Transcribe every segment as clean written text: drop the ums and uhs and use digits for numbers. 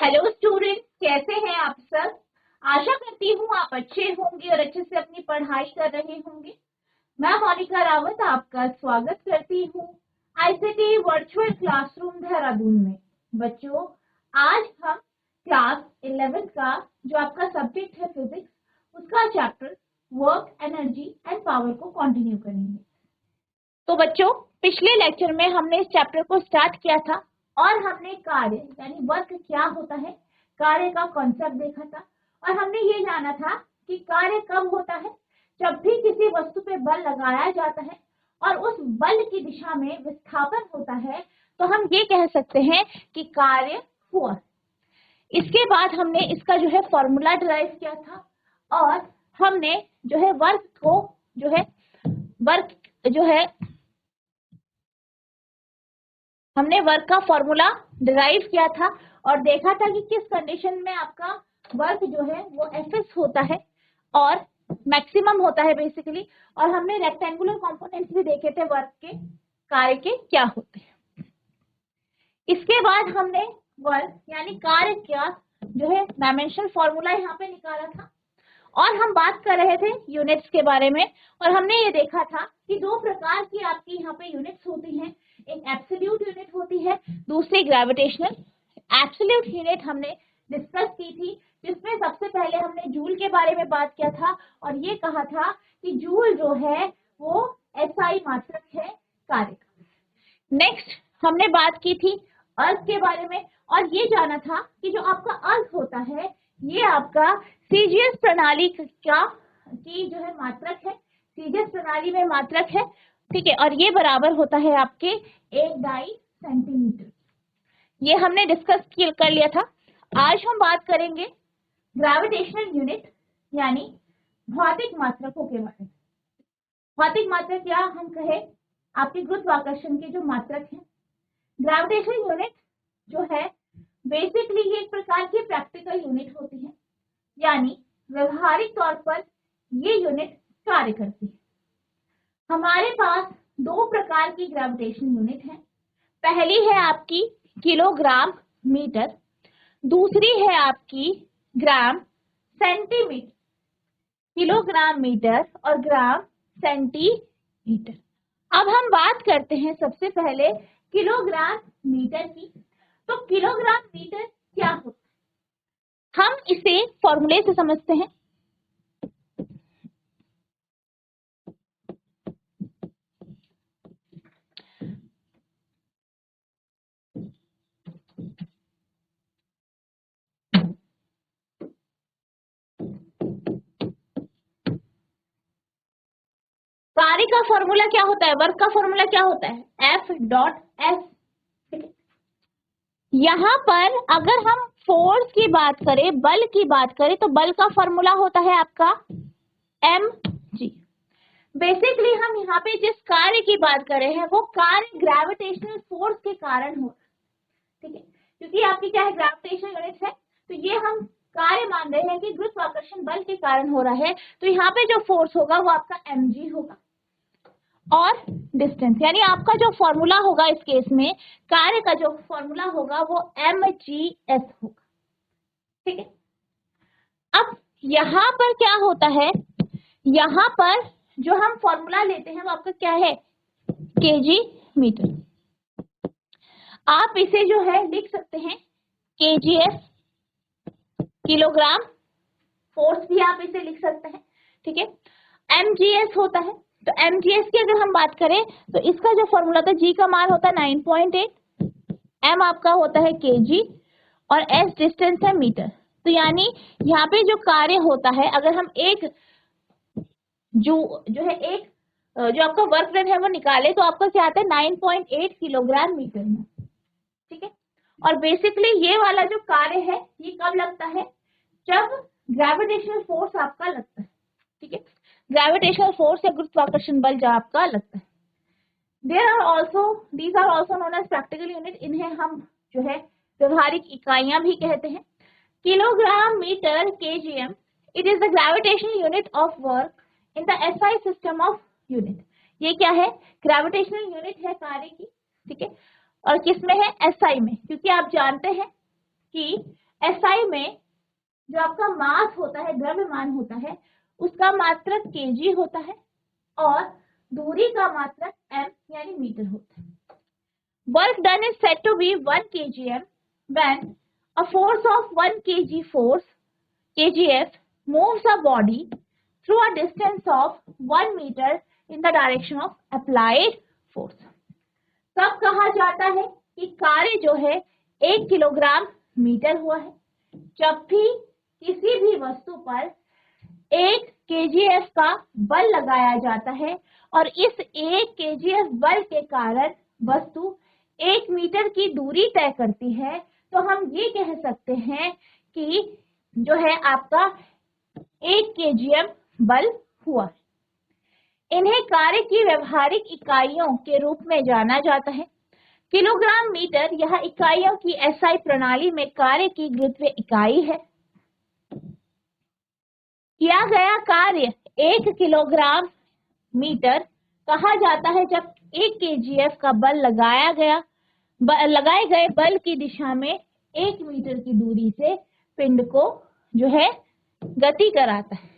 Hello students, कैसे हैं आप सब। आशा करती हूँ आप अच्छे होंगे और अच्छे से अपनी पढ़ाई कर रहे होंगे। मैं मोनिका रावत आपका स्वागत करती हूँ आईसीटी वर्चुअल क्लासरूम देहरादून में। बच्चों, आज हम क्लास 11 का जो आपका सब्जेक्ट है फिजिक्स, उसका chapter work, energy and power को कंटिन्यू करेंगे। तो बच्चों, पिछले लेक्चर में हमने इस चैप्टर को स्टार्ट किया था और हमने कार्य यानी वर्क क्या होता है, कार्य का कॉन्सेप्ट देखा था। और हमने ये जाना था कि कार्य कब होता है, जब भी किसी वस्तु पे बल लगाया जाता है और उस बल की दिशा में विस्थापन होता है तो हम ये कह सकते हैं कि कार्य हुआ। इसके बाद हमने इसका जो है फॉर्मूला डिराइव किया था और हमने जो है वर्क का फॉर्मूला डिराइव किया था और देखा था कि किस कंडीशन में आपका वर्क जो है वो एफएस होता है और मैक्सिमम होता है बेसिकली। और हमने रेक्टेंगुलर कंपोनेंट्स भी देखे थे वर्क के, कार्य के क्या होते हैं। इसके बाद हमने वर्क यानी कार्य का जो है डायमेंशनल फॉर्मूला यहाँ पे निकाला था और हम बात कर रहे थे यूनिट्स के बारे में। और हमने ये देखा था कि दो प्रकार की आपकी यहाँ पे यूनिट्स होती हैं, एक एब्सोल्यूट यूनिट होती है, दूसरी ग्रेविटेशनल। एब्सोल्यूट यूनिट हमने डिस्कस की थी, जिसमें सबसे पहले हमने जूल के बारे में बात किया था और ये कहा था कि जूल जो है वो एसआई मात्रक है कार्य का। नेक्स्ट हमने बात की थी अर्थ के बारे में और ये जाना था कि जो आपका अर्थ होता है ये आपका सीजीएस प्रणाली का की जो है मात्रक है, सीजीएस प्रणाली में मात्रक है, ठीक है। और ये बराबर होता है आपके 1/2 सेंटीमीटर। ये हमने डिस्कस कर लिया था। आज हम बात करेंगे ग्रेविटेशनल यूनिट यानी भौतिक मात्रकों के बारे में। भौतिक मात्रक या हम कहे आपके गुरुत्वाकर्षण के जो मात्रक हैं। ग्रेविटेशनल यूनिट जो है बेसिकली ये एक प्रकार की प्रैक्टिकल यूनिट होती है, यानी व्यवहारिक तौर पर ये यूनिट कार्य करती है। हमारे पास दो प्रकार की ग्रेविटेशनल यूनिट है। पहली है आपकी किलोग्राम मीटर, दूसरी है आपकी ग्राम सेंटीमीटर। किलोग्राम मीटर और ग्राम सेंटीमीटर। अब हम बात करते हैं सबसे पहले किलोग्राम मीटर की। तो किलोग्राम मीटर क्या होता है, हम इसे फॉर्मूले से समझते हैं। कार्य का फॉर्मूला क्या होता है, वर्क का फॉर्मूला क्या होता है, F.S। यहाँ पर अगर हम फोर्स की बात करें, बल की बात करें, तो बल का फॉर्मूला होता है आपका mg। बेसिकली हम यहाँ पे जिस कार्य की बात कर रहे हैं वो कार्य ग्रेविटेशनल फोर्स के कारण हो, ठीक है। क्योंकि आपकी क्या है, ग्रेविटेशनल यूनिट है, तो ये हम कार्य मान रहे हैं कि गुरुत्वाकर्षण बल के कारण हो रहा है। तो यहाँ पे जो फोर्स होगा वो आपका mg होगा और डिस्टेंस यानी आपका जो फॉर्मूला होगा इस केस में, कार्य का जो फॉर्मूला होगा वो mgs होगा, ठीक है। अब यहाँ पर क्या होता है, यहाँ पर जो हम फॉर्मूला लेते हैं वो आपका क्या है, kg मीटर। आप इसे जो है लिख सकते हैं kgs, किलोग्राम फोर्स भी आप इसे लिख सकते हैं, ठीक है। mgs होता है, तो mgs की अगर हम बात करें तो इसका जो फॉर्मूला था, g का मान होता है 9.8, m आपका होता है kg और s डिस्टेंस है मीटर। तो यानी यहाँ पे जो कार्य होता है, अगर हम एक जो आपका वर्क डन है वो निकाले तो आपका क्या आता है 9.8 किलोग्राम मीटर में, ठीक है। और बेसिकली ये वाला जो कार्य है ये कब लगता है, जब ग्रेविटेशनल फोर्स आपका लगता है, ठीक है। ग्रेविटेशनल फोर्स या गुरुत्वाकर्षण बल जब आपका लगता है। these are also known as practical unit। इन्हें हम जो है व्यवहारिक इकाइयां भी कहते हैं। Kilogram metre kgm, it is the gravitational unit of work in the SI system of unit. ये क्या है, ग्रेविटेशनल यूनिट है कार्य की, ठीक है। और किसमें है, SI में, क्योंकि आप जानते हैं कि एसआई में जो आपका मास होता है, द्रव्यमान होता है, उसका मात्रक केजी होता है और दूरी का मात्रक एम यानी मीटर होता है। Work done is said to be 1 kgm when a force of 1 kgf moves a body through a distance of 1 meter in the direction of applied force। तब कहा जाता है कि कार्य जो है 1 किलोग्राम मीटर हुआ है जब भी किसी भी वस्तु पर 1 kgf का बल लगाया जाता है और इस 1 kgf बल के कारण वस्तु 1 मीटर की दूरी तय करती है, तो हम ये कह सकते हैं कि जो है आपका 1 kgm बल हुआ है। इन्हें कार्य की व्यवहारिक इकाइयों के रूप में जाना जाता है। किलोग्राम मीटर यह इकाइयों की एसआई प्रणाली में कार्य की गुरुत्व इकाई है। किया गया कार्य 1 किलोग्राम मीटर कहा जाता है जब 1 kgf का बल लगाए गए बल की दिशा में 1 मीटर की दूरी से पिंड को जो है गति कराता है।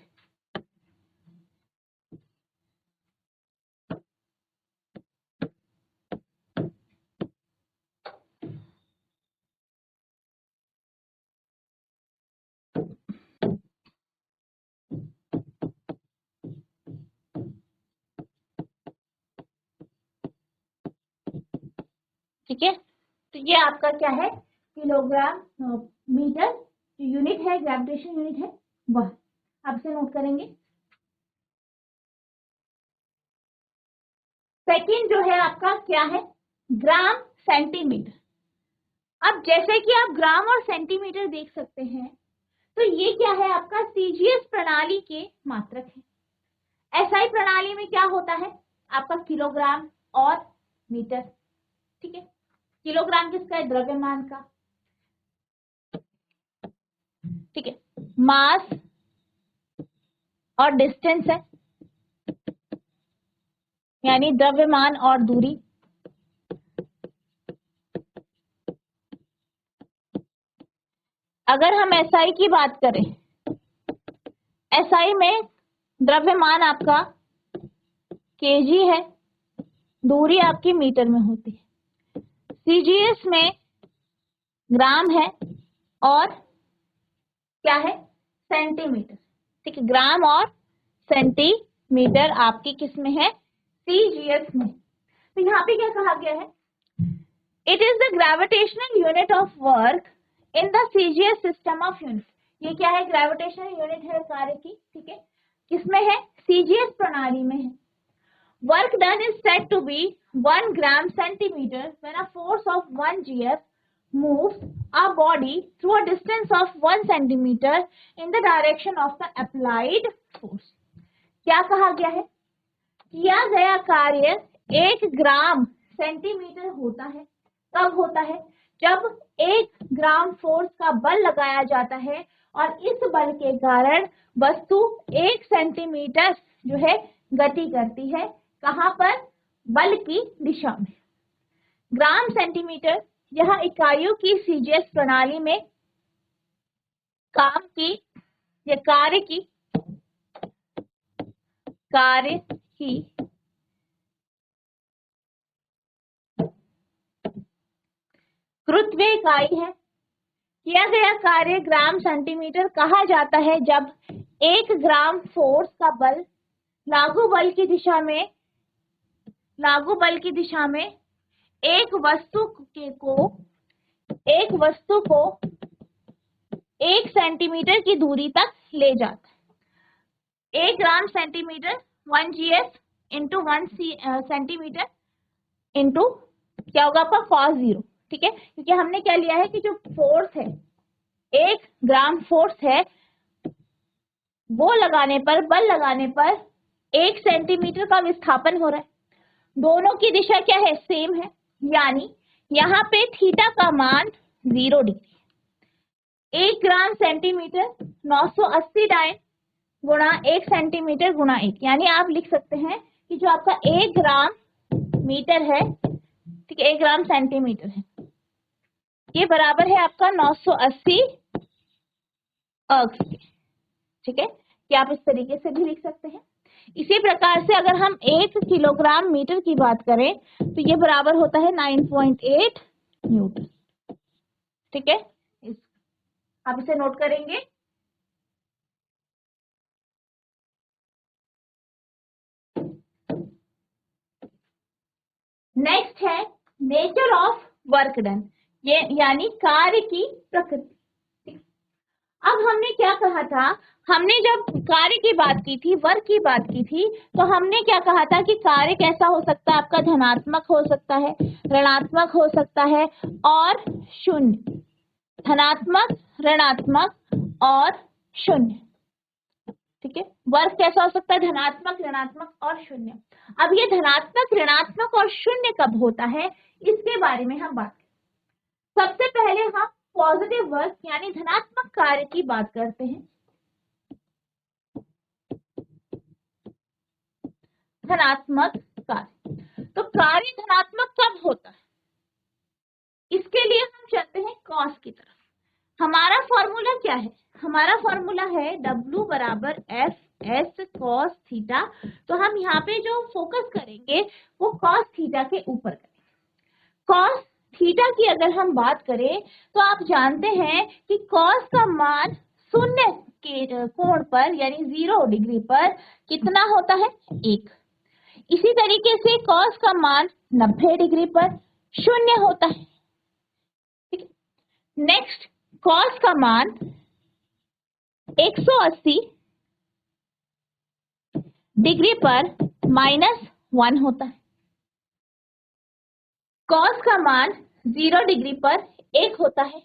ठीक है, तो ये आपका क्या है, किलोग्राम मीटर जो यूनिट है, ग्रेविटेशन यूनिट है, वह आप इसे नोट करेंगे। सेकंड जो है आपका क्या है, ग्राम सेंटीमीटर। अब जैसे कि आप ग्राम और सेंटीमीटर देख सकते हैं, तो ये क्या है आपका सीजीएस प्रणाली के मात्रक है। एसआई प्रणाली में क्या होता है आपका किलोग्राम और मीटर। ठीक है, किलोग्राम किसका है, द्रव्यमान का। ठीक है, मास और डिस्टेंस है यानी द्रव्यमान और दूरी। अगर हम एसआई की बात करें, एसआई में द्रव्यमान आपका केजी है, दूरी आपकी मीटर में होती है। सीजीएस में ग्राम है और क्या है, सेंटीमीटर। ठीक है, ग्राम और सेंटीमीटर आपकी किस में है, सीजीएस में। तो यहाँ पे क्या कहा गया है, it is the gravitational unit of work in the CGS system of unit. ये क्या है, ग्रेविटेशनल यूनिट है कार्य की। ठीक है, किसमें है, सीजीएस प्रणाली में है। Work done is said to be 1 gram centimeter when a force of 1 gf moves a body through a distance of 1 centimeter in the direction of the applied force। क्या कहा गया है, किया गया कार्य 1 ग्राम सेंटीमीटर होता है। कब होता है, जब 1 ग्राम फोर्स का बल लगाया जाता है और इस बल के कारण वस्तु 1 सेंटीमीटर जो है गति करती है। कहां पर, बल की दिशा में। ग्राम सेंटीमीटर यह इकाइयों की सीजीएस प्रणाली में काम की या कार्य की गुरुत्व इकाई है। किया गया कार्य ग्राम सेंटीमीटर कहा जाता है जब 1 ग्राम फोर्स का बल लागू बल की दिशा में एक वस्तु को 1 सेंटीमीटर की दूरी तक ले जाता है। 1 gram centimetre 1 GF into 1 centimetre into क्या होगा आपका cos 0। ठीक है, क्योंकि हमने क्या लिया है कि जो फोर्स है 1 ग्राम फोर्स है वो बल लगाने पर 1 सेंटीमीटर का विस्थापन हो रहा है। दोनों की दिशा क्या है, सेम है, यानी यहाँ पे थीटा का मान 0 डिग्री। 1 ग्राम सेंटीमीटर 980 डाइन गुणा 1 सेंटीमीटर गुणा 1, यानी आप लिख सकते हैं कि जो आपका 1 ग्राम मीटर है, ठीक है, 1 ग्राम सेंटीमीटर है, ये बराबर है आपका 980 अर्ग्स के, ठीक है, कि आप इस तरीके से भी लिख सकते हैं। इसी प्रकार से अगर हम 1 किलोग्राम मीटर की बात करें तो ये बराबर होता है 9.8 न्यूटन, ठीक है। आप इसे नोट करेंगे। नेक्स्ट है नेचर ऑफ वर्क डन, ये यानी कार्य की प्रकृति। अब हमने क्या कहा था, हमने जब कार्य की बात की थी, वर्क की बात की थी, तो हमने क्या कहा था कि कार्य कैसा हो सकता है आपका, धनात्मक हो सकता है, ऋणात्मक हो सकता है और शून्य, धनात्मक, ऋणात्मक और शून्य, ठीक है। वर्क कैसा हो सकता है, धनात्मक, ऋणात्मक और शून्य। अब ये धनात्मक, ऋणात्मक और शून्य कब होता है, इसके बारे में हम बात करें। सबसे पहले हम पॉजिटिव वर्क यानी धनात्मक कार्य की बात करते हैं। धनात्मक कार्य, तो कार्य धनात्मक कब होता है, इसके लिए हम चलते हैं कॉस की तरफ। हमारा फॉर्मूला क्या है, हमारा फॉर्मूला है W बराबर एफ एस कॉस थीटा। तो हम यहाँ पे जो फोकस करेंगे वो कॉस थीटा के ऊपर करेंगे। कॉस थीटा की अगर हम बात करें तो आप जानते हैं कि कॉस का मान शून्य के कोण पर यानी 0 डिग्री पर कितना होता है, 1। इसी तरीके से कॉस का मान 90 डिग्री पर शून्य होता है, ठीक है। नेक्स्ट, कॉस का मान 180 डिग्री पर -1 होता है। कॉस का मान 0 डिग्री पर 1 होता है।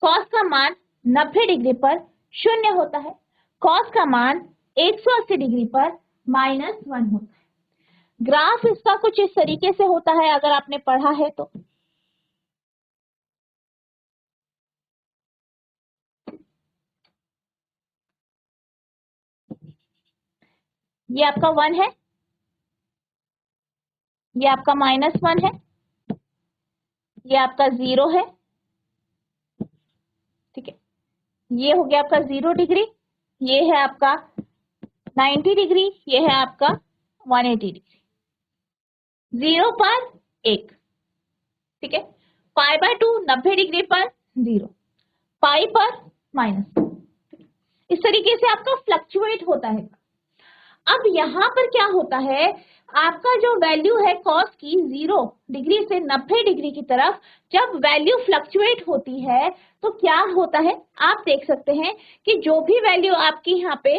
कॉस का मान 90 डिग्री पर 0 होता है। कॉस का मान 180 डिग्री पर -1 होता है। ग्राफ इसका कुछ इस तरीके से होता है, अगर आपने पढ़ा है तो। ये आपका 1 है, ये आपका -1 है, ये आपका 0 है, ठीक है। ये हो गया आपका 0 डिग्री, ये है आपका 90 डिग्री, ये है आपका 180 डिग्री। 0 पर 1, ठीक है। π/2 90 डिग्री पर 0, पाई पर -, इस तरीके से आपका फ्लक्चुएट होता है। अब यहाँ पर क्या होता है, आपका जो वैल्यू है कॉस की 0 डिग्री से 90 डिग्री की तरफ जब वैल्यू फ्लक्चुएट होती है तो क्या होता है, आप देख सकते हैं कि जो भी वैल्यू आपकी यहाँ पे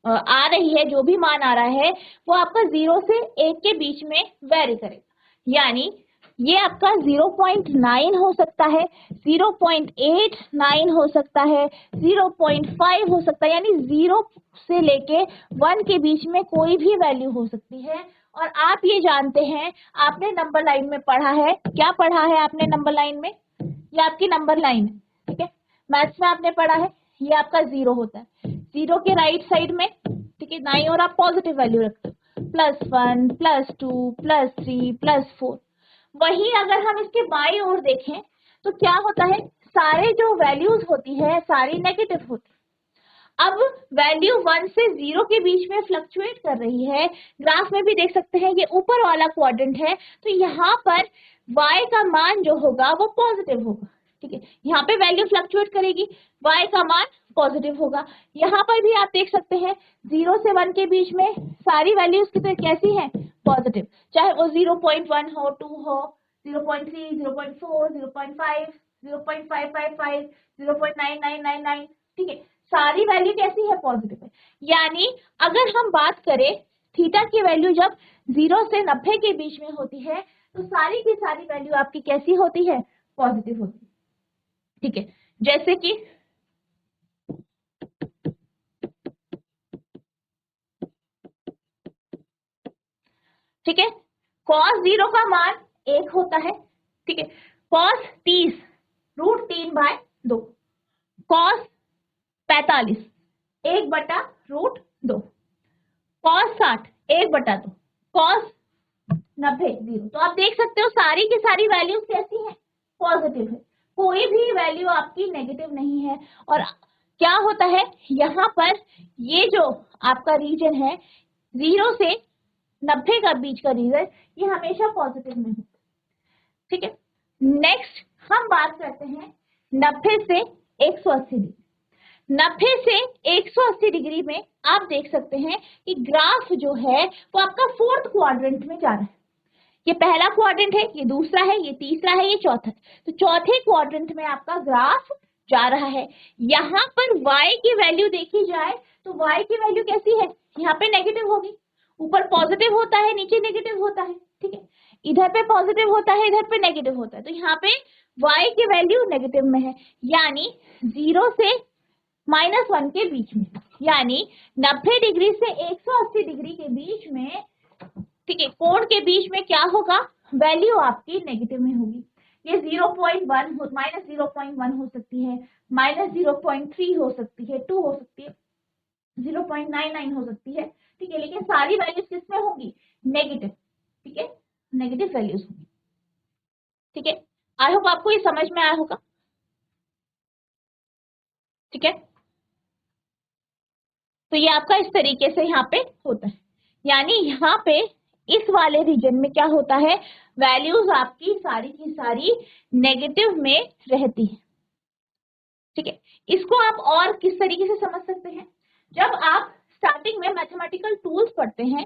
आ रही है, जो भी मान आ रहा है वो आपका 0 से 1 के बीच में वेरी करेगा। यानी ये आपका 0.9 हो सकता है, 0.89 हो सकता है, 0.5 हो सकता है, यानी 0 से लेके 1 के बीच में कोई भी वैल्यू हो सकती है। और आप ये जानते हैं, आपने नंबर लाइन में पढ़ा है, क्या पढ़ा है आपने नंबर लाइन में, ये आपकी नंबर लाइन है, ठीक है। मैथ्स में आपने पढ़ा है, ये आपका 0 होता है, 0 के राइट साइड में, ठीक है, दाईं ओर आप पॉजिटिव वैल्यू रखते हो, +1 +2 +3 +4। वही अगर हम इसके बाईं ओर देखें तो क्या होता है, सारे जो वैल्यूज होती है सारी नेगेटिव होती है। अब वैल्यू 1 से 0 के बीच में फ्लक्चुएट कर रही है, ग्राफ में भी देख सकते हैं ये ऊपर वाला क्वाड्रेंट है, तो यहाँ पर y का मान जो होगा वो पॉजिटिव होगा, ठीक है। यहाँ पे वैल्यू फ्लक्चुएट करेगी, y का मान पॉजिटिव होगा। यहाँ पर भी आप देख सकते हैं 0 से 1 के बीच में सारी वैल्यूज की तो कैसी है, पॉजिटिव, चाहे वो 0.1 हो, 2 हो, 0.3 0.4 0.5 0.555 0.9999, ठीक है, सारी वैल्यू कैसी है, पॉजिटिव है। यानी अगर हम बात करें थीटा की वैल्यू जब 0 से 90 के बीच में होती है तो सारी की सारी वैल्यू आपकी कैसी होती है, पॉजिटिव होती है, ठीक है। जैसे कि ठीक है, cos 0 का मान 1 होता है, ठीक है। cos 30 √3/2, cos 45 1/√2, cos 60 1/2, cos 90 0। तो आप देख सकते हो सारी की सारी वैल्यूज कैसी हैं, पॉजिटिव है, कोई भी वैल्यू आपकी नेगेटिव नहीं है। और क्या होता है यहाँ पर, ये जो आपका रीजन है 0 से 90 का बीच का रीजन, ये हमेशा पॉजिटिव में होता है। ठीक है, नेक्स्ट हम बात करते हैं 90 से 180 डिग्री। 90 से 180 डिग्री में आप देख सकते हैं कि ग्राफ जो है वो आपका फोर्थ क्वाड्रेंट में जा रहा है। ये पहला क्वाड्रेंट है, ये दूसरा है, ये तीसरा है, ये चौथा है। तो चौथे क्वाड्रेंट में आपका ग्राफ जा रहा है। यहाँ पर y की वैल्यू देखी जाए तो y की वैल्यू कैसी है, यहाँ पे नेगेटिव होगी, ऊपर पॉजिटिव होता है, नीचे नेगेटिव होता है। ठीक है, इधर पे पॉजिटिव होता है, इधर पे नेगेटिव होता है, तो यहाँ पे y की वैल्यू नेगेटिव में है, यानी 0 से -1 के बीच में, यानी 90 डिग्री से 180 डिग्री के बीच में, ठीक है, कोण के बीच में क्या होगा, वैल्यू आपकी नेगेटिव में होगी। ये 0.1 -0.1 हो सकती है, -0.3 हो सकती है, 2 हो सकती है, 0.99 हो सकती है। ठीक है, लेकिन सारी वैल्यूज किसमें होंगी, नेगेटिव। ठीक है, नेगेटिव वैल्यूज होंगी। ठीक है, आई होप आपको ये समझ में आया होगा। ठीक है, तो ये आपका इस तरीके से यहाँ पे होता है, यानी यहाँ पे इस वाले रीजन में क्या होता है, वैल्यूज आपकी सारी की सारी नेगेटिव में रहती है। ठीक है, इसको आप और किस तरीके से समझ सकते हैं, जब आप स्टार्टिंग में मैथमेटिकल टूल्स पढ़ते हैं,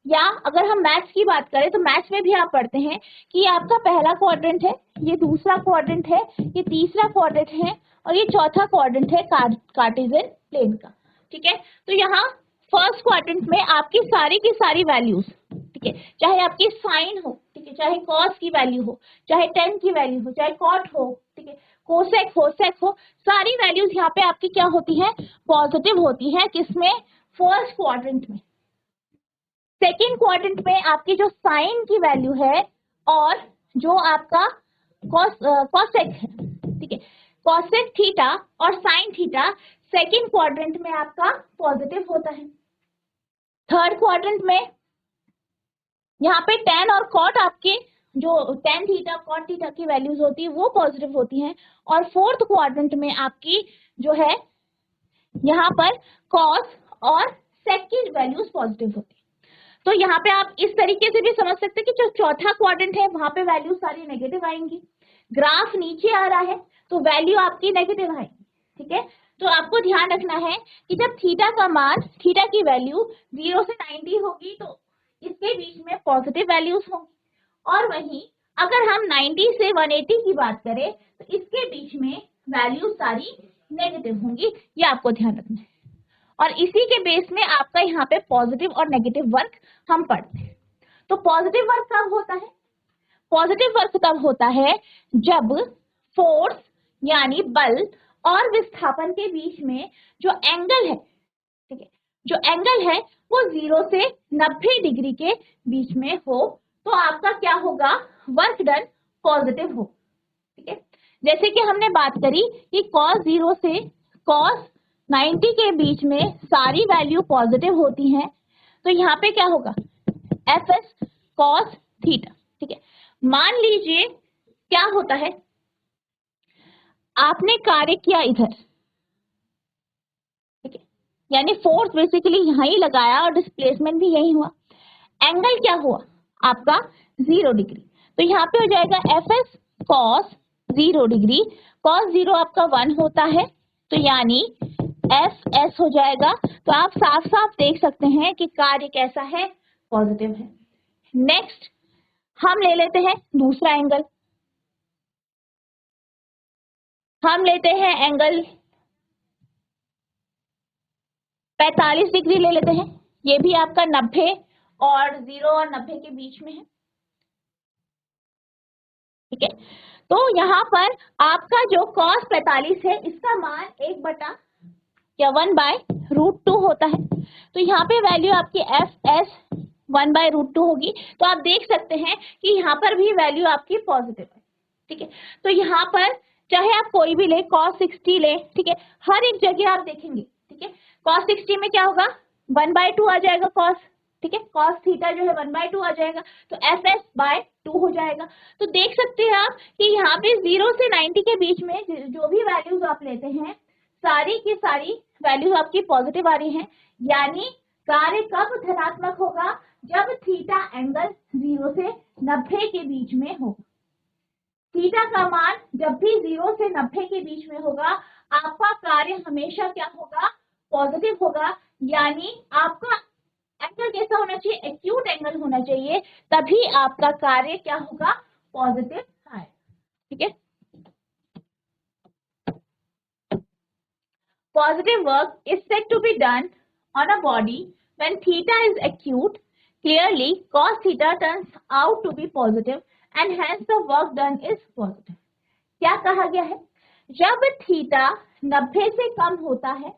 या अगर हम मैथ्स की बात करें तो मैथ्स में भी आप पढ़ते हैं कि ये आपका पहला क्वाड्रेंट है, ये दूसरा क्वाड्रेंट है, ये तीसरा क्वाड्रेंट है, और ये चौथा क्वाड्रेंट है कार्टेशियन प्लेन का। ठीक है, तो यहाँ फर्स्ट क्वाड्रेंट में आपकी सारी की सारी वैल्यूज, ठीक है, चाहे आपकी साइन हो, ठीक है, चाहे कॉस की वैल्यू हो, चाहे टेन की वैल्यू हो, चाहे कॉट हो, ठीक है, कोसेक हो, सेक हो, सारी वैल्यूज यहाँ पे आपकी क्या होती है, पॉजिटिव होती है। किसमें, फर्स्ट क्वाड्रेंट में। सेकेंड क्वाड्रेंट में आपकी जो साइन की वैल्यू है और जो आपका कॉसेक है, ठीक है, कॉसेक थीटा और साइन थीटा सेकेंड क्वाड्रेंट में आपका पॉजिटिव होता है। थर्ड क्वाड्रेंट में यहाँ पे टेन और कॉट, आपके जो टेन थीटा कॉट थीटा की वैल्यूज होती है वो पॉजिटिव होती हैं, और फोर्थ क्वाड्रेंट में आपकी जो है यहाँ पर कॉस और सेक की वैल्यूज पॉजिटिव होती है। तो यहाँ पे आप इस तरीके से भी समझ सकते हैं कि जो चौथा क्वाड्रेंट है वहां पे वैल्यू सारी नेगेटिव आएंगी, ग्राफ नीचे आ रहा है तो वैल्यू आपकी नेगेटिव आएगी। ठीक है, तो आपको ध्यान रखना है कि जब थीटा का मान, थीटा की वैल्यू 0 से 90 होगी तो इसके बीच में पॉजिटिव वैल्यूज होंगी, और वहीं अगर हम 90 से 180 की बात करें तो इसके बीच में वैल्यू सारी नेगेटिव होंगी। ये आपको ध्यान रखना है, और इसी के बेस में आपका यहाँ पे पॉजिटिव और नेगेटिव वर्क हम पढ़ते हैं। तो पॉजिटिव वर्क कब होता है, पॉजिटिव वर्क तब होता है जब फोर्स यानी बल और विस्थापन के बीच में जो एंगल है, ठीक है, जो एंगल है वो 0 से 90 डिग्री के बीच में हो, तो आपका क्या होगा, वर्क डन पॉजिटिव हो। ठीक है, जैसे कि हमने बात करी कि cos 0 से cos 90 के बीच में सारी वैल्यू पॉजिटिव होती हैं, तो यहाँ पे क्या होगा, fs cos थीटा। ठीक है, मान लीजिए क्या होता है, आपने कार्य किया इधर, ठीक है, यानी फोर्स बेसिकली यहां ही लगाया और डिस्प्लेसमेंट भी यही हुआ, एंगल क्या हुआ आपका 0 डिग्री, तो यहाँ पे हो जाएगा fs cos 0 डिग्री, cos 0 आपका 1 होता है, तो यानी fs हो जाएगा। तो आप साफ साफ देख सकते हैं कि कार्य कैसा है, पॉजिटिव है। नेक्स्ट हम ले लेते हैं दूसरा एंगल, हम लेते हैं एंगल 45 डिग्री ले लेते हैं, ये भी आपका 90 और 0 और 90 के बीच में है। ठीक है, तो यहाँ पर आपका जो cos 45 है इसका मान 1/√2 होता है, तो यहाँ पे वैल्यू आपकी fs 1/√2 होगी। तो आप देख सकते हैं कि यहाँ पर भी वैल्यू आपकी पॉजिटिव है। ठीक है, तो यहाँ पर चाहे आप कोई भी ले, cos 60 ले, ठीक है, हर एक जगह आप देखेंगे, ठीक है, cos 60 में क्या होगा, 1/2 आ जाएगा cos, ठीक है, cos थीटा जो है 1/2 आ जाएगा, तो fs/2 हो जाएगा। तो देख सकते हैं आप कि यहाँ पे 0 से 90 के बीच में जो भी वैल्यूज आप लेते हैं सारी की सारी वैल्यू आपकी पॉजिटिव आ रही है, यानी कार्य कब धनात्मक होगा, जब थीटा एंगल 0 से 90 के बीच में हो। थीटा का मान जब भी 0 से 90 के बीच में होगा, आपका कार्य हमेशा क्या होगा, पॉजिटिव होगा, यानी आपका एंगल कैसा होना चाहिए, एक्यूट एंगल होना चाहिए, तभी आपका कार्य क्या होगा, पॉजिटिव आए। ठीक है, positive work is said to be done on a body when theta is acute. Clearly, cos theta turns out to be positive and hence the work done is positive. क्या कहा गया है, जब थीटा 90 से कम होता है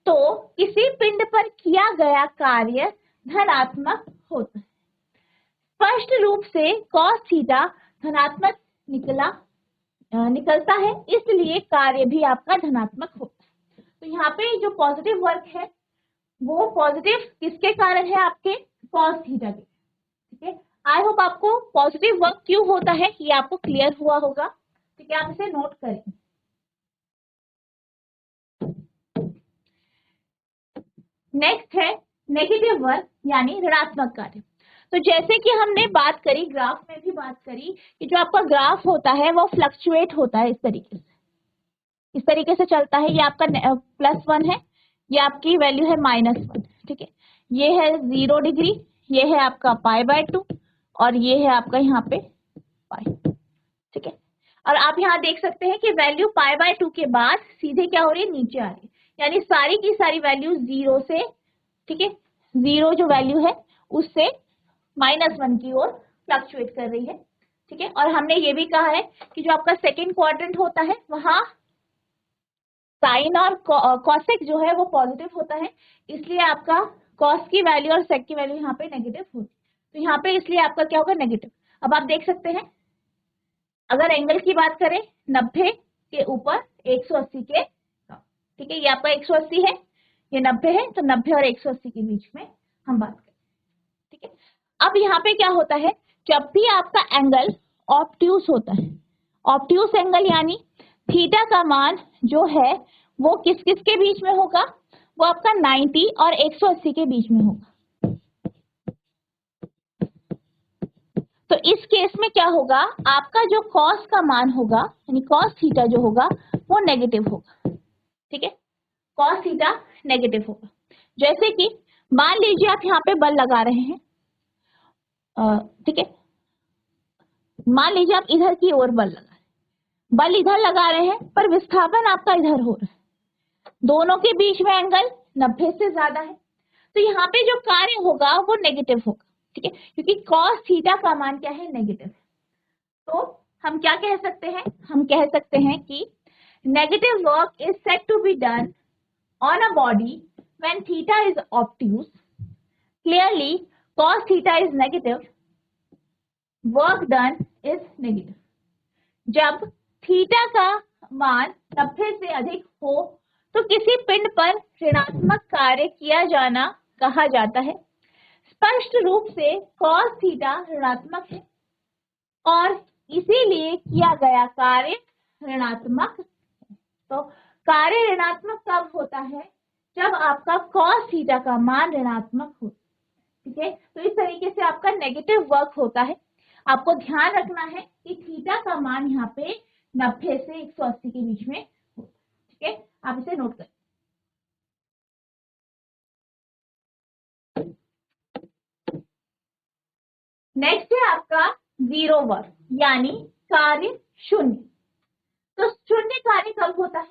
तो किसी पिंड पर किया गया कार्य धनात्मक होता है। स्पष्ट रूप से cos थीटा धनात्मक निकलता है, इसलिए कार्य भी आपका धनात्मक होता है। तो यहाँ पे जो पॉजिटिव वर्क है वो पॉजिटिव किसके कारण है, आपके cos थीटा के। ठीक है, आई होप आपको पॉजिटिव वर्क क्यों होता है ये आपको क्लियर हुआ होगा। ठीक है, आप इसे नोट करें। नेक्स्ट है नेगेटिव वर्क यानी ऋणात्मक कार्य। तो जैसे कि हमने बात करी, ग्राफ में भी बात करी कि जो आपका ग्राफ होता है वो फ्लक्चुएट होता है, इस तरीके से चलता है। ये आपका +1 है, ये आपकी वैल्यू है -1। ठीक है, ये है 0 डिग्री, ये है आपका π/2 और ये है आपका यहाँ पे पाई। ठीक है, और आप यहाँ देख सकते हैं कि वैल्यू π/2 के बाद सीधे क्या हो रही है, नीचे आ रही है, यानी सारी की सारी वैल्यू 0 से, ठीक है, 0 जो वैल्यू है उससे -1 की ओर फ्लक्चुएट कर रही है। ठीक है, और हमने ये भी कहा है कि जो आपका सेकेंड क्वाड्रेंट होता है वहां साइन और कॉसेक जो है वो पॉजिटिव होता है, इसलिए आपका कॉस की वैल्यू और सेक की वैल्यू यहाँ पे नेगेटिव होती है। तो यहाँ पे इसलिए आपका क्या होगा, नेगेटिव। अब आप देख सकते हैं, अगर एंगल की बात करें 90 के ऊपर 180 के, ठीक है, ये आपका 180 है, ये 90 है, तो 90 और 180 के बीच में हम बात करें। ठीक है, अब यहाँ पे क्या होता है, जब भी आपका एंगल ऑब्ट्यूस होता है, ऑब्ट्यूस एंगल यानी थीटा का मान जो है वो किस किस के बीच में होगा, वो आपका 90 और 180 के बीच में होगा। तो इस केस में क्या होगा, आपका जो कॉस का मान होगा यानी कॉस थीटा जो होगा वो नेगेटिव होगा। ठीक है, कॉस थीटा नेगेटिव होगा। जैसे कि मान लीजिए आप यहाँ पे बल लगा रहे हैं, ठीक है, मान लीजिए आप इधर की ओर बल इधर लगा रहे हैं, पर विस्थापन आपका इधर हो रहा है, दोनों के बीच में एंगल 90 से ज्यादा है, तो यहाँ पे जो कार्य होगा वो नेगेटिव होगा। ठीक है, क्योंकि cos थीटा का मान क्या है, नेगेटिव। तो हम क्या कह सकते हैं, हम कह सकते हैं कि negative work is said to be done on a body when theta is obtuse. Clearly cos theta is negative, work done is negative. जब थीटा का मान 90 से अधिक हो तो किसी पिंड पर ऋणात्मक कार्य किया जाना कहा जाता है। स्पष्ट रूप से cos थीटा ऋणात्मक है और इसीलिए किया गया कार्य ऋणात्मक है। तो कार्य ऋणात्मक कब होता है, जब आपका cos थीटा का मान ऋणात्मक हो। ठीक है, तो इस तरीके से आपका नेगेटिव वर्क होता है। आपको ध्यान रखना है कि थीटा का मान यहाँ पे 90 से 180 के बीच में हो। ठीक है, आप इसे नोट करें। नेक्स्ट है आपका जीरो वर्क यानी कार्य शून्य। तो शून्य कार्य कब होता है,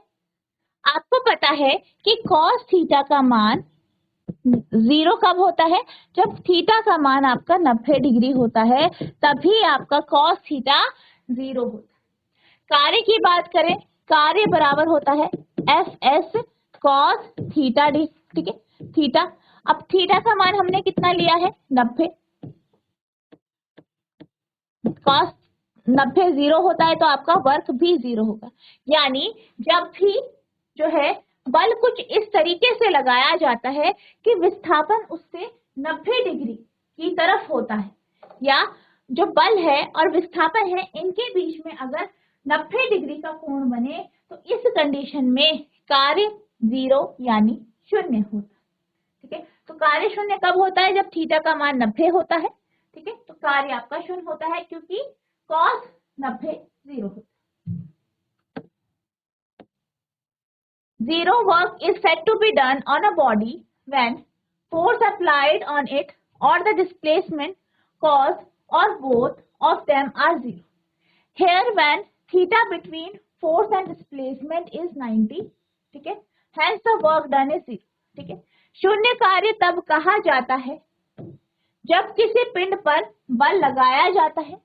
आपको पता है कि cos थीटा का मान 0 कब होता है, जब थीटा का मान आपका 90 डिग्री होता है, तभी आपका cos थीटा 0 होता है। कार्य की बात करें, कार्य बराबर होता है Fs cos थीटा डी। ठीक है, थीटा, अब थीटा का मान हमने कितना लिया है, 90, cos 90 0 होता है तो आपका वर्क भी 0 होगा। यानी जब भी जो है बल कुछ इस तरीके से लगाया जाता है कि विस्थापन उससे 90 डिग्री की तरफ होता है, या जो बल है और विस्थापन है इनके बीच में अगर 90 डिग्री का कोण बने, तो इस कंडीशन में कार्य 0 यानी शून्य होता है। ठीक है, तो कार्य शून्य कब होता है? जब थीटा का मान 90 होता है। ठीक है, तो कार्य आपका शून्य होता है क्योंकि cos 90 0 होता है। Zero work is said to be done on a body when force applied on it or the displacement caused or both of them are zero. Here when theta between force and displacement is 90, ठीक है, hence the work done is zero. ठीक है, शून्य कार्य तब कहा जाता है जब किसी पिंड पर बल लगाया जाता है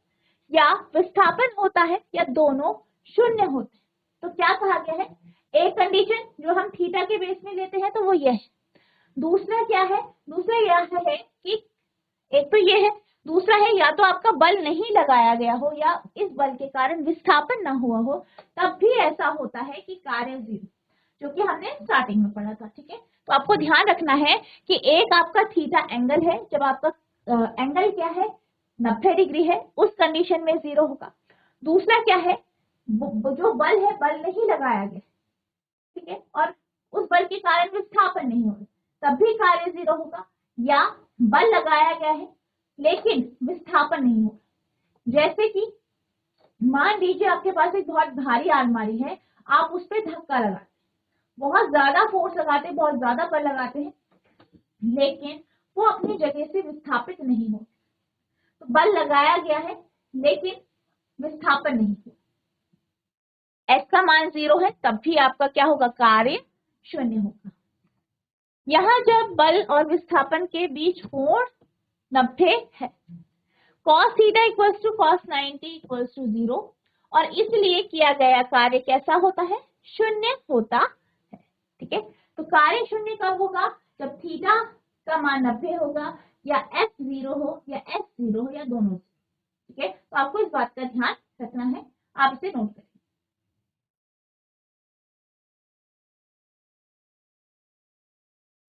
या विस्थापन होता है या दोनों शून्य होते हैं। तो क्या कहा गया है? एक कंडीशन जो हम थीटा के बेस में लेते हैं तो वो ये है। दूसरा क्या है? दूसरा यह है कि एक तो ये है, दूसरा है या तो आपका बल नहीं लगाया गया हो या इस बल के कारण विस्थापन ना हुआ हो, तब भी ऐसा होता है कि कार्य 0, जो कि हमने स्टार्टिंग में पढ़ा था। ठीक है, तो आपको ध्यान रखना है कि एक आपका थीटा एंगल है, जब आपका एंगल क्या है 90 डिग्री है, उस कंडीशन में 0 होगा। दूसरा क्या है? जो बल है, बल नहीं लगाया गया, ठीक है, और उस बल के कारण विस्थापन नहीं होगा, तब भी कार्य 0 होगा। या बल लगाया गया है लेकिन विस्थापन नहीं होगा। जैसे कि मान लीजिए आपके पास एक बहुत भारी अलमारी है, आप उस पर धक्का लगाते, बहुत ज्यादा फोर्स लगाते, बहुत ज्यादा बल लगाते हैं, लेकिन वो अपनी जगह से विस्थापित नहीं हो। तो बल लगाया गया है लेकिन विस्थापन नहीं हुआ, x का मान 0 है, तब भी आपका क्या होगा? कार्य शून्य होगा। यहां जब बल और विस्थापन के बीच कोण 90 है, cos theta equals to cos 90 equals to 0, और इसलिए किया गया कार्य कैसा होता है? शून्य होता है। ठीक है, तो कार्य शून्य कब होगा? जब थीटा का मान 90 होगा या f 0 हो या s 0 हो या दोनों। ठीक है, तो आपको इस बात का ध्यान रखना है, आप इसे नोट करें।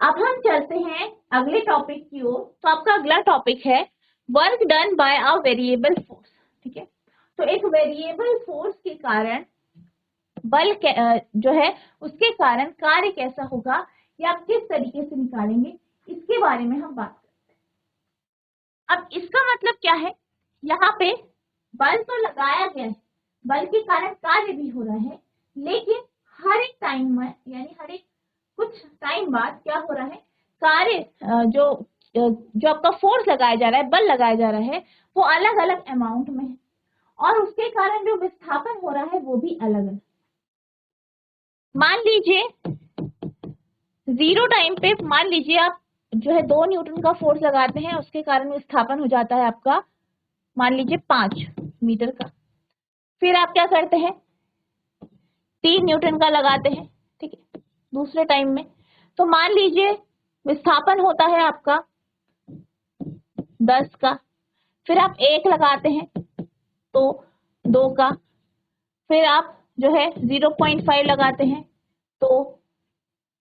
अब हम चलते हैं अगले टॉपिक की ओर। तो आपका अगला टॉपिक है work done by a variable force. ठीक है, तो एक वेरिएबल फोर्स के कारण बल जो है उसके कारण कार्य कैसा होगा या आप किस तरीके से निकालेंगे, इसके बारे में हम बात करते हैं। अब इसका मतलब क्या है? यहाँ पे बल तो लगाया गया है, बल के कारण कार्य भी हो रहा है, लेकिन हर एक टाइम में यानी हर एक कुछ टाइम बाद क्या हो रहा है? कार्य जो आपका फोर्स लगाया जा रहा है, बल लगाया जा रहा है, वो अलग अलग अमाउंट में है, और उसके कारण जो विस्थापन हो रहा है वो भी अलग अलग। मान लीजिए 0 टाइम पे मान लीजिए आप जो है 2 न्यूटन का फोर्स लगाते हैं, उसके कारण विस्थापन हो जाता है आपका मान लीजिए 5 मीटर का। फिर आप क्या करते हैं? 3 न्यूटन का लगाते हैं, ठीक है, दूसरे टाइम में। तो मान लीजिए विस्थापन होता है आपका 10 का, फिर आप 1 लगाते हैं तो 2 का, फिर आप जो है 0.5 लगाते हैं तो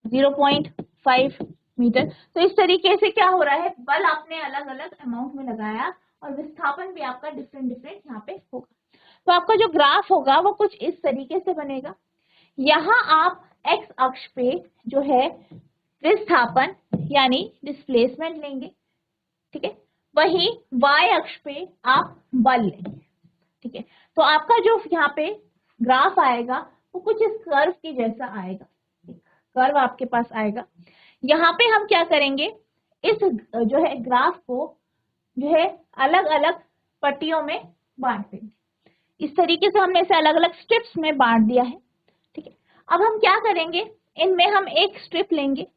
0.5 मीटर। तो इस तरीके से क्या हो रहा है? बल आपने अलग अलग अमाउंट में लगाया और विस्थापन भी आपका डिफरेंट डिफरेंट यहाँ पे होगा। तो आपका जो ग्राफ होगा वो कुछ इस तरीके से बनेगा। यहाँ आप x अक्ष पे जो है विस्थापन यानी डिस्प्लेसमेंट लेंगे, ठीक है, वहीं y अक्ष पे आप बल लेंगे। ठीक है, तो आपका जो यहाँ पे ग्राफ आएगा वो कुछ इस कर्व के जैसा आएगा, कर्व आपके पास आएगा। यहाँ पे हम क्या करेंगे? इस जो है ग्राफ को जो है अलग अलग पट्टियों में बांट देंगे। इस तरीके से हमने इसे अलग अलग स्ट्रिप्स में बांट दिया है। ठीक है, अब हम क्या करेंगे? इनमें हम एक स्ट्रिप लेंगे,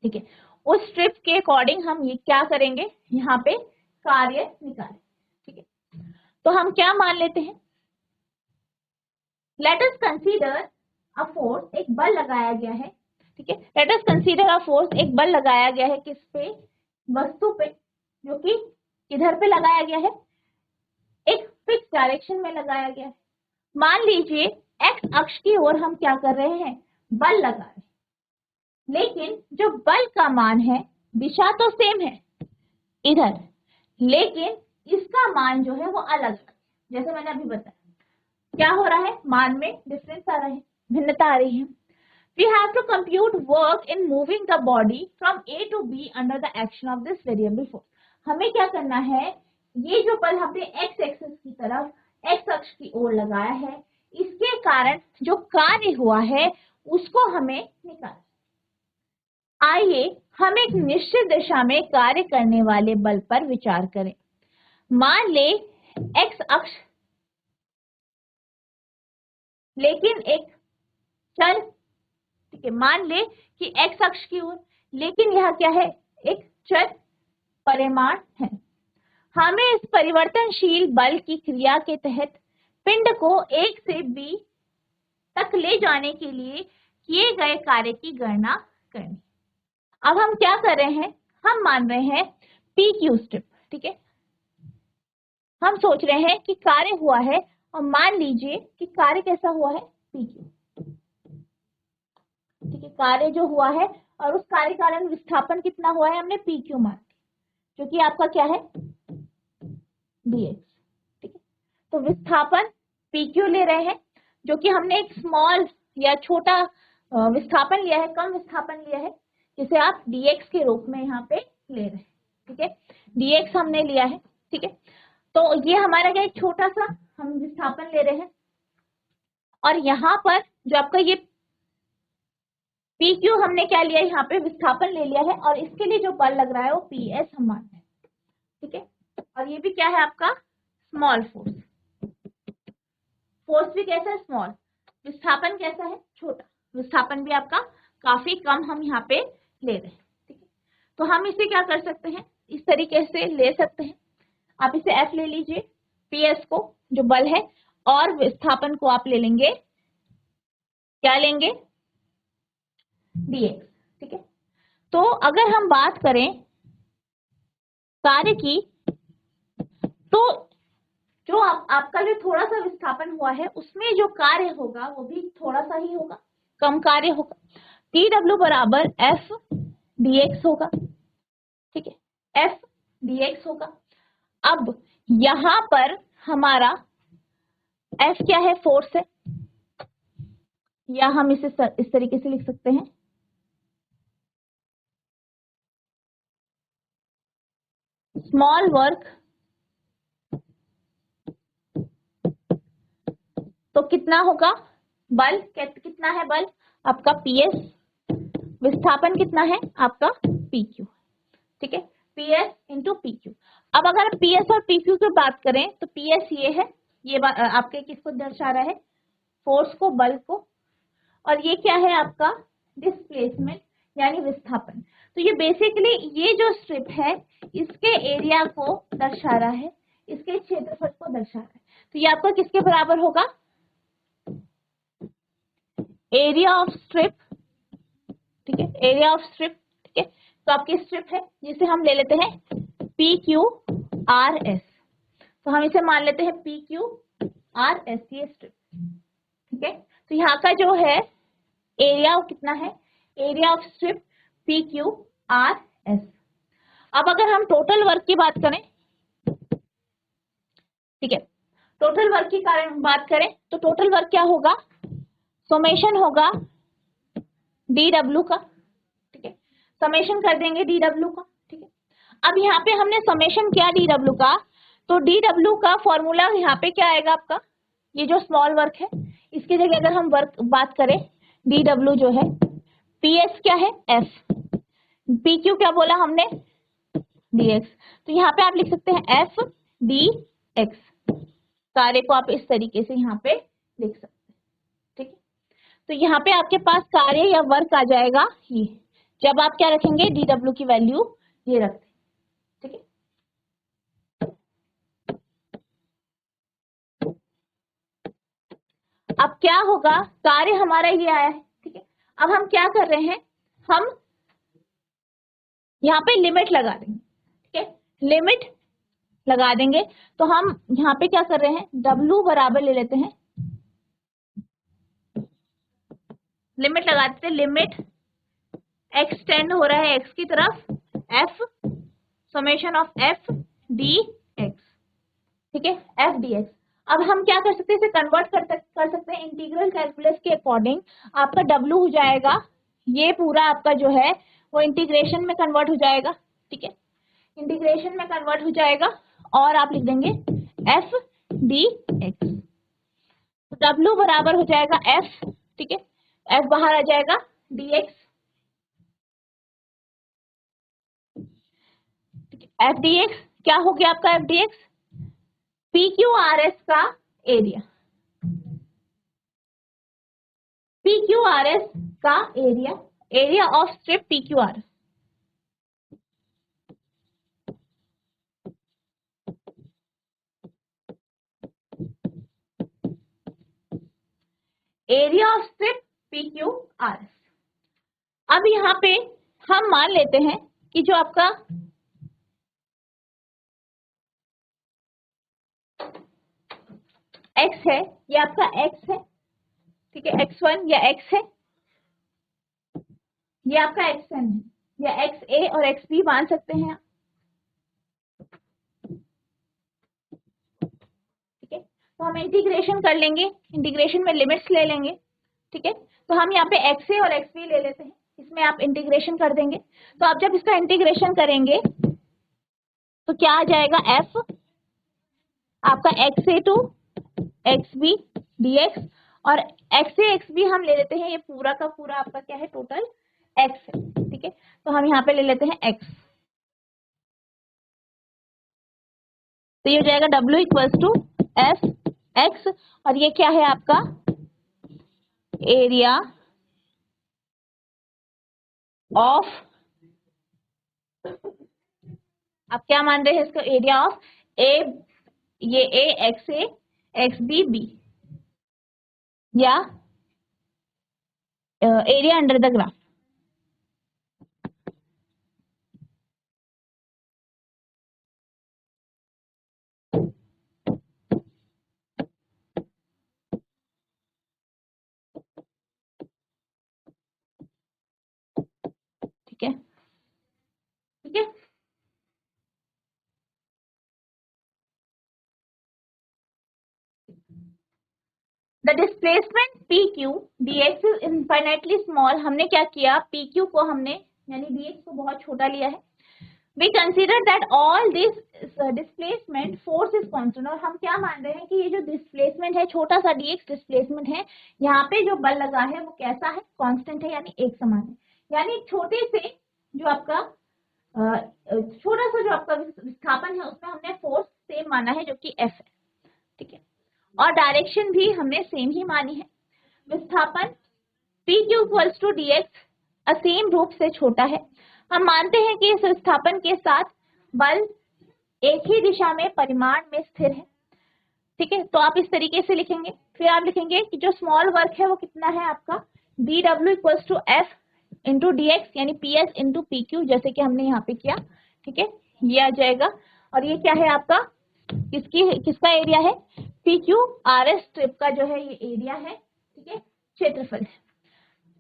ठीक है, उस स्ट्रिप के अकॉर्डिंग हम ये क्या करेंगे? यहाँ पे कार्य निकालें। ठीक है, तो हम क्या मान लेते हैं? Let us consider a force, एक बल लगाया गया है। ठीक है, let us consider a force, एक बल लगाया गया है किस पे? वस्तु पे, जो कि किधर पे लगाया गया है? एक फिक्स डायरेक्शन में लगाया गया है। मान लीजिए एक्स अक्ष की ओर हम क्या कर रहे हैं? बल लगा रहे हैं, लेकिन जो बल का मान है दिशा तो सेम है इधर, लेकिन इसका मान जो है वो अलग है। जैसे मैंने अभी बताया, क्या हो रहा है? मान में डिफरेंस आ रहा है, भिन्नता आ रही है। We have to compute work in moving the body from A to B under the action of this variable force. हमें क्या करना है, ये जो बल हमने x एक्सिस की तरफ x अक्ष की ओर लगाया है, इसके कारण जो कार्य हुआ है उसको हमें निकालना। आइए हम एक निश्चित दिशा में कार्य करने वाले बल पर विचार करें। मान ले x अक्ष लेकिन एक चल, ठीक है, मान ले कि x अक्ष की ओर, लेकिन यह क्या है, एक चर परिमाण है। हमें इस परिवर्तनशील बल की क्रिया के तहत पिंड को 1 से B तक ले जाने के लिए किए गए कार्य की गणना करनी। अब हम क्या कर रहे हैं, हम मान रहे हैं PQ स्ट्रिप, ठीक है। हम सोच रहे हैं कि कार्य हुआ है और मान लीजिए कि कार्य कैसा हुआ है, PQ, ठीक है। कार्य जो हुआ है और उस कार्य कारण विस्थापन कितना हुआ है, हमने PQ मान लिया, जो कि आपका क्या है, dx, ठीक है। तो विस्थापन PQ ले रहे हैं, जो कि हमने एक स्मॉल या छोटा विस्थापन लिया है, कम विस्थापन लिया है, जिसे आप dx के रूप में यहाँ पे ले रहे हैं, ठीक है। dx हमने लिया है, ठीक है। तो ये हमारा क्या, एक छोटा सा हम विस्थापन ले रहे हैं, और यहाँ पर जो आपका ये PQ हमने क्या लिया, यहाँ पे विस्थापन ले लिया है, और इसके लिए जो बल लग रहा है वो PS हम मान रहे हैं, ठीक है। और ये भी क्या है आपका, स्मॉल फोर्स। फोर्स भी कैसा है, स्मॉल। विस्थापन कैसा है, छोटा। विस्थापन भी आपका काफी कम हम यहाँ पे ले रहे हैं, ठीक है। तो हम इसे क्या कर सकते हैं, इस तरीके से ले सकते हैं। आप इसे F ले लीजिए, PS को जो बल है, और विस्थापन को आप ले लेंगे, क्या लेंगे, dx, ठीक है। तो अगर हम बात करें कार्य की, तो जो आपका जो थोड़ा सा विस्थापन हुआ है उसमें जो कार्य होगा वो भी थोड़ा सा ही होगा, कम कार्य होगा। TW बराबर F dx होगा, ठीक है, F dx होगा। अब यहां पर हमारा F क्या है, फोर्स है, या हम इसे इस तरीके से लिख सकते हैं, स्मॉल वर्क, तो कितना होगा बल, कितना है बल आपका PS, विस्थापन कितना है आपका PQ, ठीक है, PS इंटू PQ। अब अगर PS और PQ की बात करें तो PS ये है, ये आपके किसको दर्शा रहा है, फोर्स को, बल को, और ये क्या है आपका डिस्प्लेसमेंट यानी विस्थापन। तो ये बेसिकली ये जो स्ट्रिप है इसके एरिया को दर्शा रहा है, इसके क्षेत्रफल को दर्शा रहा है। तो ये आपका किसके बराबर होगा, एरिया ऑफ स्ट्रिप, ठीक है, एरिया ऑफ स्ट्रिप, ठीक है। तो आपकी स्ट्रिप है जिसे हम ले लेते हैं PQRS, तो हम इसे मान लेते हैं PQRS, ये स्ट्रिप, ठीक है। तो यहाँ का जो है एरिया कितना है, एरिया ऑफ स्ट्रिप PQRS। अब अगर हम टोटल वर्क की बात करें, ठीक है, टोटल वर्क की बात करें तो टोटल वर्क क्या होगा, समेशन होगा DW का, ठीक है, समेशन कर देंगे DW का, ठीक है। अब यहाँ पे हमने समेशन किया DW का, तो DW का फॉर्मूला यहाँ पे क्या आएगा आपका, ये जो स्मॉल वर्क है इसकी जगह अगर हम वर्क बात करें, DW जो है, PS क्या है F, PQ क्या बोला हमने dx, तो यहाँ पे आप लिख सकते हैं F dx। कार्य को आप इस तरीके से यहाँ पे लिख सकते हैं, ठीक है। तो यहाँ पे आपके पास कार्य या वर्क आ जाएगा ये, जब आप क्या रखेंगे, DW की वैल्यू ये रखते हैं, ठीक है। अब क्या होगा, कार्य हमारा ये आया है, ठीक है। अब हम क्या कर रहे हैं, हम यहाँ पे लिमिट लगा देंगे, ठीक है, लिमिट लगा देंगे। तो हम यहाँ पे क्या कर रहे हैं, W बराबर ले लेते हैं, लिमिट लगा देते हैं, लिमिट एक्सटेंड हो रहा है x की तरफ, F summation of F dx, ठीक है, F dx। अब हम क्या कर सकते हैं, इसे कन्वर्ट कर सकते हैं इंटीग्रल कैलकुलस के अकॉर्डिंग। आपका W हो जाएगा, ये पूरा आपका जो है वो इंटीग्रेशन में कन्वर्ट हो जाएगा, ठीक है, इंटीग्रेशन में कन्वर्ट हो जाएगा और आप लिख देंगे एफ डी एक्स। W बराबर हो जाएगा F, ठीक है, F बाहर आ जाएगा dx, एफ डी एक्स क्या हो गया आपका F D X, P Q R S का area, P Q R S का area, area of strip P Q R. Area of strip P Q R S. अब यहाँ पे हम मान लेते हैं कि जो आपका x है, ये आपका x है, ठीक है, x1 या x है, ये आपका xn है, या xa और xb मान सकते हैं, ठीक है। तो हम इंटीग्रेशन कर लेंगे, इंटीग्रेशन में लिमिट्स ले लेंगे, ठीक है। तो हम यहाँ पे xa और xb ले लेते हैं, इसमें आप इंटीग्रेशन कर देंगे। तो आप जब इसका इंटीग्रेशन करेंगे तो क्या आ जाएगा, f आपका xa टू xb dx, और xa xb हम ले लेते हैं, ये पूरा का पूरा आपका क्या है, टोटल x है, ठीक है। तो हम यहाँ पे ले लेते हैं x, तो ये हो जाएगा w equals to F X, और ये क्या है आपका एरिया ऑफ, आप क्या मान रहे हैं इसका एरिया ऑफ ए, ये ए एक्स ए एक्स बी बी, या एरिया अंडर द ग्राफ। ठीक है, ठीक है, the displacement P Q D x is infinitely small. हमने क्या किया, पी क्यू को हमने यानी डी एक्स को बहुत छोटा लिया है। We consider that all this displacement force is constant, और हम क्या मान रहे हैं कि ये जो डिस्प्लेसमेंट है, छोटा सा dx डिस्प्लेसमेंट है, यहाँ पे जो बल लगा है वो कैसा है, कांस्टेंट है, यानी एक समान है। यानी छोटे से जो आपका छोटा सा जो आपका विस्थापन है उसमें हमने फोर्स सेम माना है जो कि F है, ठीक है, और डायरेक्शन भी हमने सेम ही मानी है। विस्थापन P Q equals to D X असीम रूप से छोटा है। हम मानते हैं कि इस विस्थापन के साथ बल एक ही दिशा में परिमाण में स्थिर है, ठीक है। तो आप इस तरीके से लिखेंगे, फिर आप लिखेंगे कि जो स्मॉल वर्क है वो कितना है आपका D W equals to F into D X, यानी P S into P Q, जैसे कि हमने यहाँ पे किया, ठीक है, ये आ जाएगा। और ये क्या है आपका, किसका एरिया है, P Q R S strip का जो है ये एरिया है, ठीक है, क्षेत्रफल है।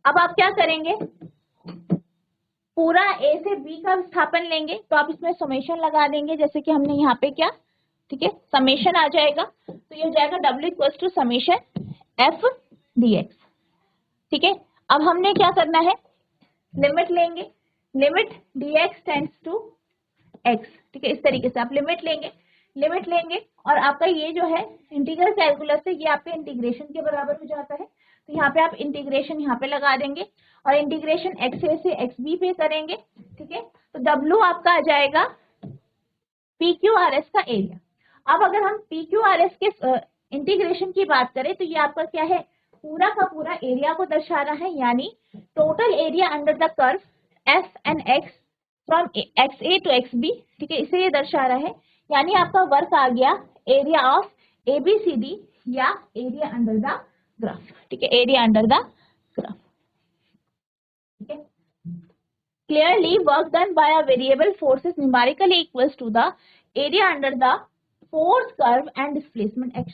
अब आप क्या करेंगे, पूरा ए से बी का विस्थापन लेंगे, तो आप इसमें समेशन लगा देंगे जैसे कि हमने यहाँ पे क्या, ठीक है, समेशन आ जाएगा। तो ये हो जाएगा W equals to summation F D X, ठीक है। अब हमने क्या करना है, लिमिट लेंगे, limit D X tends to X, ठीक है, इस तरीके से आप लिमिट लेंगे, लिमिट लेंगे, और आपका ये जो है इंटीग्रल कैलकुलस से ये आपके इंटीग्रेशन के बराबर हो जाता है। तो यहाँ पे आप इंटीग्रेशन यहाँ पे लगा देंगे और इंटीग्रेशन एक्स ए से एक्स बी पे करेंगे, ठीक है। तो W आपका आ जाएगा पी क्यू आर एस का एरिया। अब अगर हम पी क्यू आर एस के इंटीग्रेशन की बात करें तो ये आपका क्या है, पूरा का पूरा एरिया को दर्शा रहा है, यानी total area under the curve F and X from X A to X B, ठीक है, इसे ये दर्शा रहा है। यानी आपका वर्क आ गया area of A B C D, या एरिया अंडर द ग्राफ, ठीक है, एरिया अंडर द ग्राफ, ठीक है। Clearly, work done by a variable force is numerically equals to the area under the force curve and displacement x।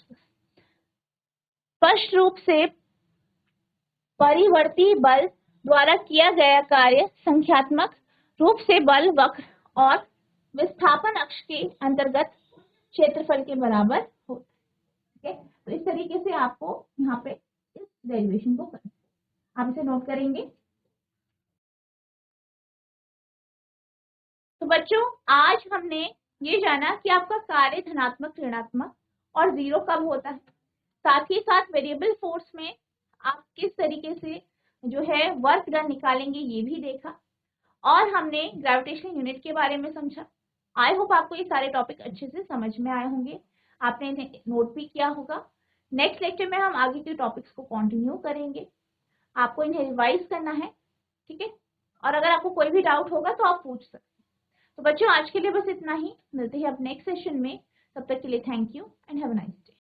स्पष्ट रूप से परिवर्ती बल द्वारा किया गया कार्य संख्यात्मक रूप से बल वक्र और विस्थापन अक्ष के अंतर्गत क्षेत्रफल के बराबर होता है। ठीक है। तो इस तरीके से आपको यहाँ पे इस डेरिवेशन को करना है, आप इसे नोट करेंगे। तो बच्चों आज हमने ये जाना कि आपका कार्य धनात्मक, ऋणात्मक और जीरो कब होता है, साथ ही साथ वेरिएबल फोर्स में आप किस तरीके से जो है वर्क डन निकालेंगे ये भी देखा, और हमने ग्रेविटेशनल यूनिट के बारे में समझा। आई होप आपको ये सारे टॉपिक अच्छे से समझ में आए होंगे, आपने इन्हें नोट भी किया होगा। नेक्स्ट लेक्चर में हम आगे के टॉपिक्स को कंटिन्यू करेंगे, आपको इन्हें रिवाइज करना है, ठीक है। और अगर आपको कोई भी डाउट होगा तो आप पूछ सकते हैं। तो बच्चों आज के लिए बस इतना ही, मिलते हैं अब नेक्स्ट सेशन में, तब तक के लिए thank you and have a nice day.